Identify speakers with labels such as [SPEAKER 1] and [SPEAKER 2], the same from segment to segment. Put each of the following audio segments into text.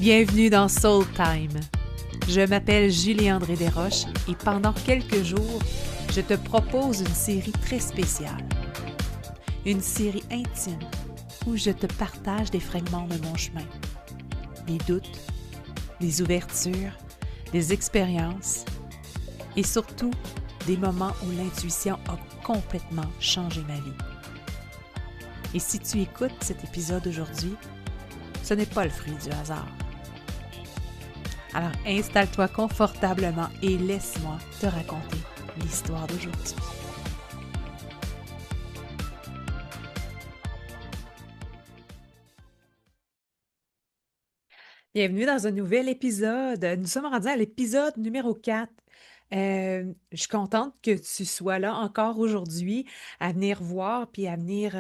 [SPEAKER 1] Bienvenue dans Soul Time. Je m'appelle Julie-André Desroches et pendant quelques jours, je te propose une série très spéciale. Une série intime où je te partage des fragments de mon chemin. Des doutes, des ouvertures, des expériences et surtout des moments où l'intuition a complètement changé ma vie. Et si tu écoutes cet épisode aujourd'hui, ce n'est pas le fruit du hasard. Alors installe-toi confortablement et laisse-moi te raconter l'histoire d'aujourd'hui. Bienvenue dans un nouvel épisode. Nous sommes rendus à l'épisode numéro 4. Je suis contente que tu sois là encore aujourd'hui à venir voir puis à venir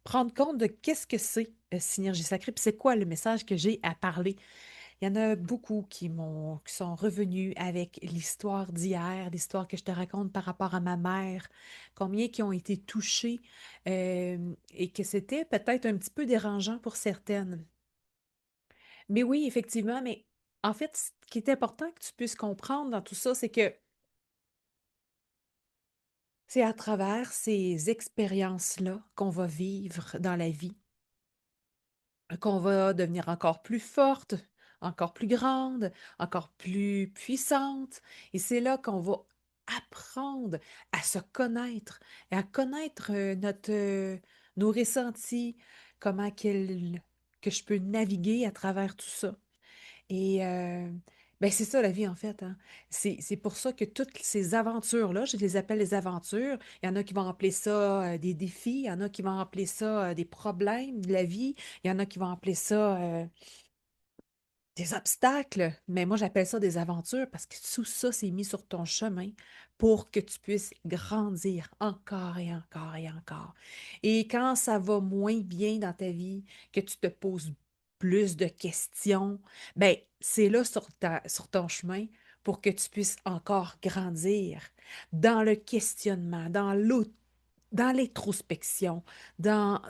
[SPEAKER 1] prendre compte de qu'est-ce que c'est Synergie Sacrée puis c'est quoi le message que j'ai à parler. Il y en a beaucoup qui sont revenus avec l'histoire d'hier, l'histoire que je te raconte par rapport à ma mère, combien qui ont été touchés et que c'était peut-être un petit peu dérangeant pour certaines. Mais oui, effectivement, mais en fait, ce qui est important que tu puisses comprendre dans tout ça, c'est que c'est à travers ces expériences-là qu'on va vivre dans la vie, qu'on va devenir encore plus forte, encore plus grande, encore plus puissante. Et c'est là qu'on va apprendre à se connaître et à connaître nos ressentis, que je peux naviguer à travers tout ça. Et ben c'est ça la vie en fait, hein. C'est pour ça que toutes ces aventures-là, je les appelle les aventures. Il y en a qui vont appeler ça des défis, il y en a qui vont appeler ça des problèmes de la vie, il y en a qui vont appeler ça des obstacles, mais moi j'appelle ça des aventures parce que tout ça c'est mis sur ton chemin pour que tu puisses grandir encore et encore et encore. Et quand ça va moins bien dans ta vie, que tu te poses plus de questions, ben c'est là sur ton chemin pour que tu puisses encore grandir dans le questionnement, dans l'introspection, dans,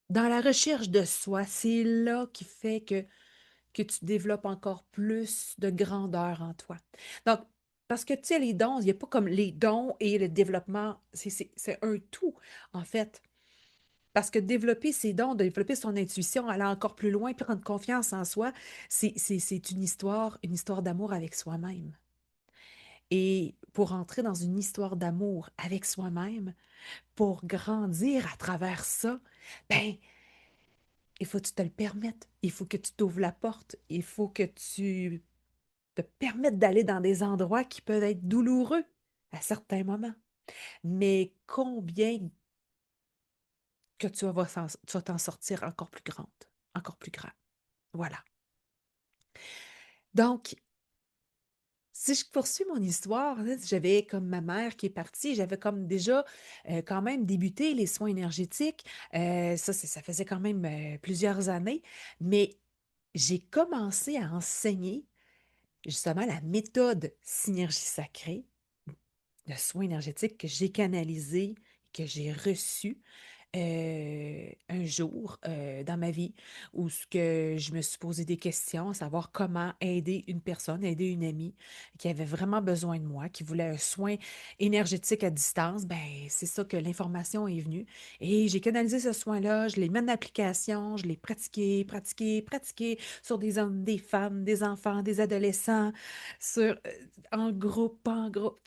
[SPEAKER 1] dans la recherche de soi. C'est là qui fait que tu développes encore plus de grandeur en toi. Donc, parce que tu sais, les dons, il n'y a pas comme les dons et le développement, c'est un tout, en fait. Parce que développer ses dons, développer son intuition, aller encore plus loin, prendre confiance en soi, c'est une histoire d'amour avec soi-même. Et pour entrer dans une histoire d'amour avec soi-même, pour grandir à travers ça, ben, il faut que tu te le permettes. Il faut que tu t'ouvres la porte. Il faut que tu te permettre d'aller dans des endroits qui peuvent être douloureux à certains moments. Mais combien que tu vas t'en sortir encore plus grande, encore plus grand. Voilà. Donc, si je poursuis mon histoire, là, j'avais comme ma mère qui est partie, j'avais comme déjà quand même débuté les soins énergétiques. Ça faisait quand même plusieurs années, mais j'ai commencé à enseigner justement la méthode synergie sacrée de soins énergétiques que j'ai canalisé, que j'ai reçu un jour dans ma vie où ce que je me suis posé des questions, à savoir comment aider une personne, aider une amie qui avait vraiment besoin de moi, qui voulait un soin énergétique à distance. Ben, c'est ça que l'information est venue. Et j'ai canalisé ce soin-là, je l'ai mis en application, je l'ai pratiqué, pratiqué, pratiqué sur des hommes, des femmes, des enfants, des adolescents, en groupe, pas en groupe.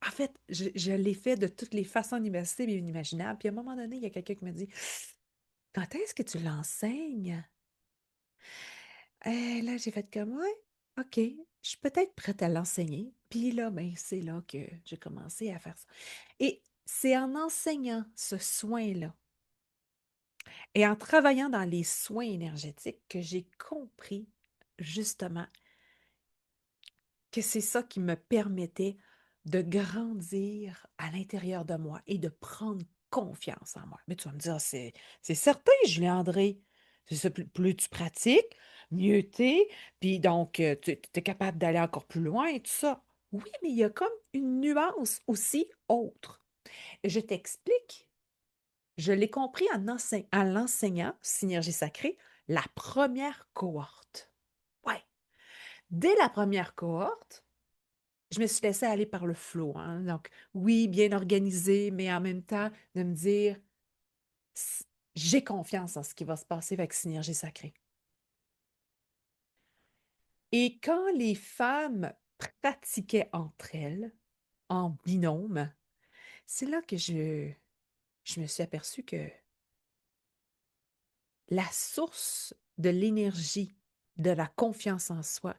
[SPEAKER 1] En fait, je l'ai fait de toutes les façons inimaginables. Puis à un moment donné, il y a quelqu'un qui m'a dit: «Quand est-ce que tu l'enseignes?» Là, j'ai fait comme: «Ouais, OK, je suis peut-être prête à l'enseigner». Puis là, ben, c'est là que j'ai commencé à faire ça. Et c'est en enseignant ce soin-là et en travaillant dans les soins énergétiques que j'ai compris justement que c'est ça qui me permettait de grandir à l'intérieur de moi et de prendre confiance en moi. Mais tu vas me dire, c'est certain, Julie-André. C'est ça, plus tu pratiques, mieux t'es, puis donc tu es capable d'aller encore plus loin et tout ça. Oui, mais il y a comme une nuance aussi autre. Je t'explique. Je l'ai compris en l'enseignant, Synergie sacrée, la première cohorte. Ouais. Dès la première cohorte, je me suis laissée aller par le flow, hein. Donc, oui, bien organisé, mais en même temps, de me dire, S- j'ai confiance en ce qui va se passer avec Synergie Sacrée. Et quand les femmes pratiquaient entre elles, en binôme, c'est là que je me suis aperçue que la source de l'énergie, de la confiance en soi,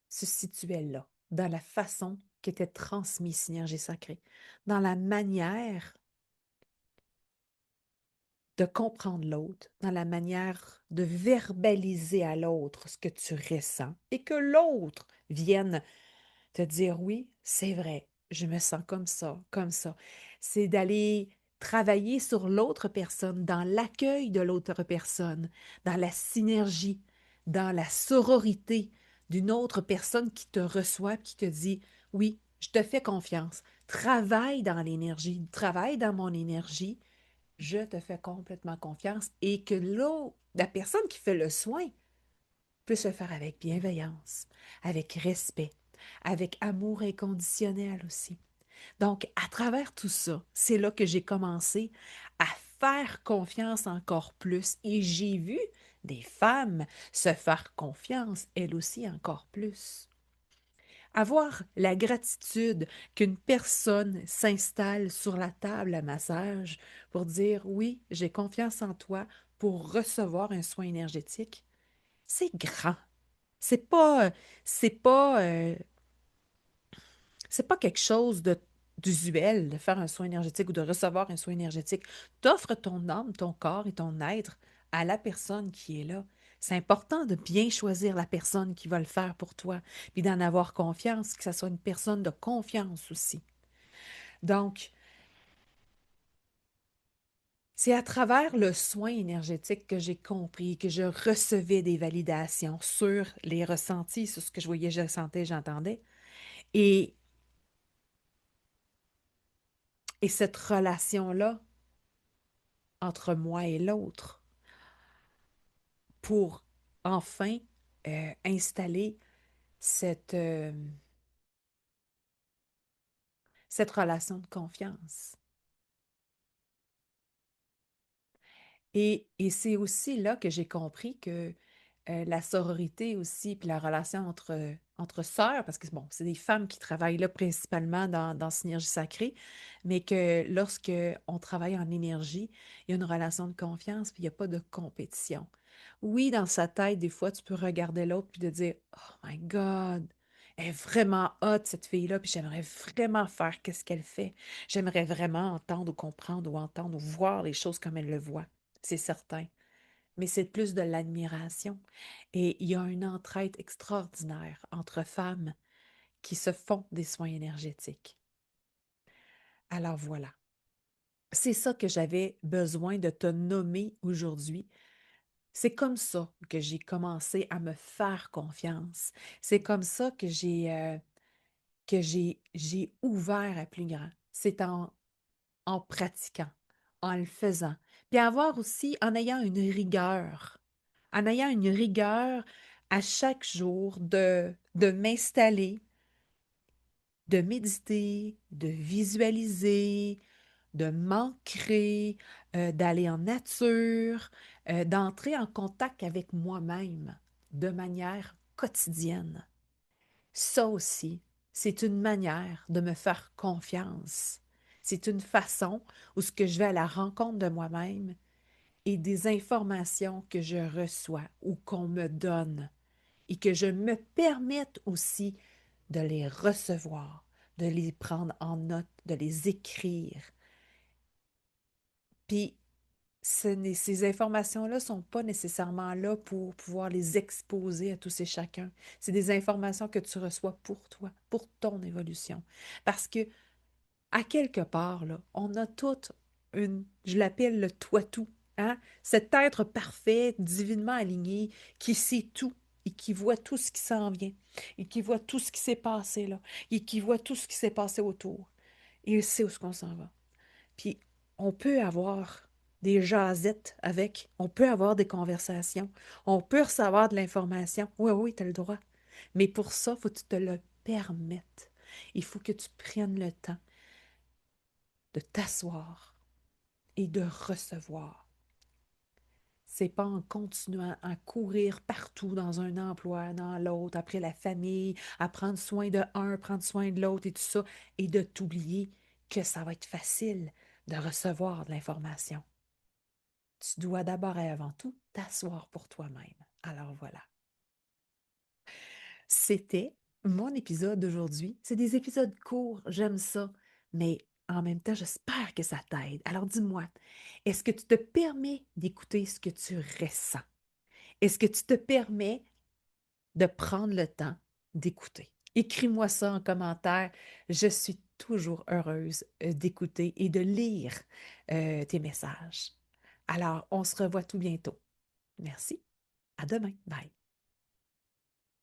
[SPEAKER 1] se situait là, dans la façon qu'était transmise Synergie Sacrée, dans la manière de comprendre l'autre, dans la manière de verbaliser à l'autre ce que tu ressens et que l'autre vienne te dire oui, c'est vrai, je me sens comme ça, comme ça. C'est d'aller travailler sur l'autre personne, dans l'accueil de l'autre personne, dans la synergie, dans la sororité d'une autre personne qui te reçoit, qui te dit oui, je te fais confiance. Travaille dans l'énergie, travaille dans mon énergie. Je te fais complètement confiance et que l'autre, la personne qui fait le soin, peut se faire avec bienveillance, avec respect, avec amour inconditionnel aussi. Donc, à travers tout ça, c'est là que j'ai commencé à faire confiance encore plus et j'ai vu des femmes se faire confiance, elles aussi, encore plus. Avoir la gratitude qu'une personne s'installe sur la table à massage pour dire oui, j'ai confiance en toi pour recevoir un soin énergétique, c'est grand. C'est pas, c'est pas, c'est pas quelque chose d'usuel de faire un soin énergétique ou de recevoir un soin énergétique. T'offres ton âme, ton corps et ton être à la personne qui est là. C'est important de bien choisir la personne qui va le faire pour toi, puis d'en avoir confiance, que ce soit une personne de confiance aussi. Donc, c'est à travers le soin énergétique que j'ai compris que je recevais des validations sur les ressentis, sur ce que je voyais, je sentais, j'entendais. Et Et cette relation-là entre moi et l'autre pour enfin installer cette, cette relation de confiance. Et c'est aussi là que j'ai compris que la sororité aussi, puis la relation entre sœurs, parce que bon, c'est des femmes qui travaillent là principalement dans Synergie Sacrée, mais que lorsque on travaille en énergie, il y a une relation de confiance, puis il n'y a pas de compétition. Oui, dans sa tête, des fois, tu peux regarder l'autre puis te dire, Oh my God, elle est vraiment hot, cette fille-là, puis j'aimerais vraiment faire qu'est-ce qu'elle fait. J'aimerais vraiment entendre ou comprendre ou entendre ou voir les choses comme elle le voit. C'est certain, mais c'est plus de l'admiration. Et il y a une entraide extraordinaire entre femmes qui se font des soins énergétiques. Alors voilà, c'est ça que j'avais besoin de te nommer aujourd'hui. C'est comme ça que j'ai commencé à me faire confiance. C'est comme ça que j'ai ouvert à plus grand. C'est en pratiquant, en le faisant. Puis avoir aussi, en ayant une rigueur à chaque jour de m'installer, de méditer, de visualiser, de m'ancrer, d'aller en nature, d'entrer en contact avec moi-même de manière quotidienne. Ça aussi, c'est une manière de me faire confiance. C'est une façon où ce que je vais à la rencontre de moi-même et des informations que je reçois ou qu'on me donne et que je me permette aussi de les recevoir, de les prendre en note, de les écrire. Puis ces informations-là ne sont pas nécessairement là pour pouvoir les exposer à tous et chacun. C'est des informations que tu reçois pour toi, pour ton évolution. Parce que, à quelque part, là, on a toute je l'appelle le toi-tout, hein? Cet être parfait, divinement aligné, qui sait tout et qui voit tout ce qui s'en vient, et qui voit tout ce qui s'est passé là, et qui voit tout ce qui s'est passé autour. Et il sait où est-ce qu'on s'en va. Puis, on peut avoir des jasettes avec. On peut avoir des conversations. On peut recevoir de l'information. Oui, oui, tu as le droit. Mais pour ça, il faut que tu te le permettes. Il faut que tu prennes le temps de t'asseoir et de recevoir. C'est pas en continuant à courir partout dans un emploi, dans l'autre, après la famille, à prendre soin de un, prendre soin de l'autre et tout ça, et de t'oublier que ça va être facile de recevoir de l'information. Tu dois d'abord et avant tout t'asseoir pour toi-même. Alors voilà. C'était mon épisode d'aujourd'hui. C'est des épisodes courts, j'aime ça, mais en même temps, j'espère que ça t'aide. Alors dis-moi, est-ce que tu te permets d'écouter ce que tu ressens? Est-ce que tu te permets de prendre le temps d'écouter? Écris-moi ça en commentaire. Je suis toujours heureuse d'écouter et de lire tes messages. Alors, on se revoit tout bientôt. Merci. À demain. Bye.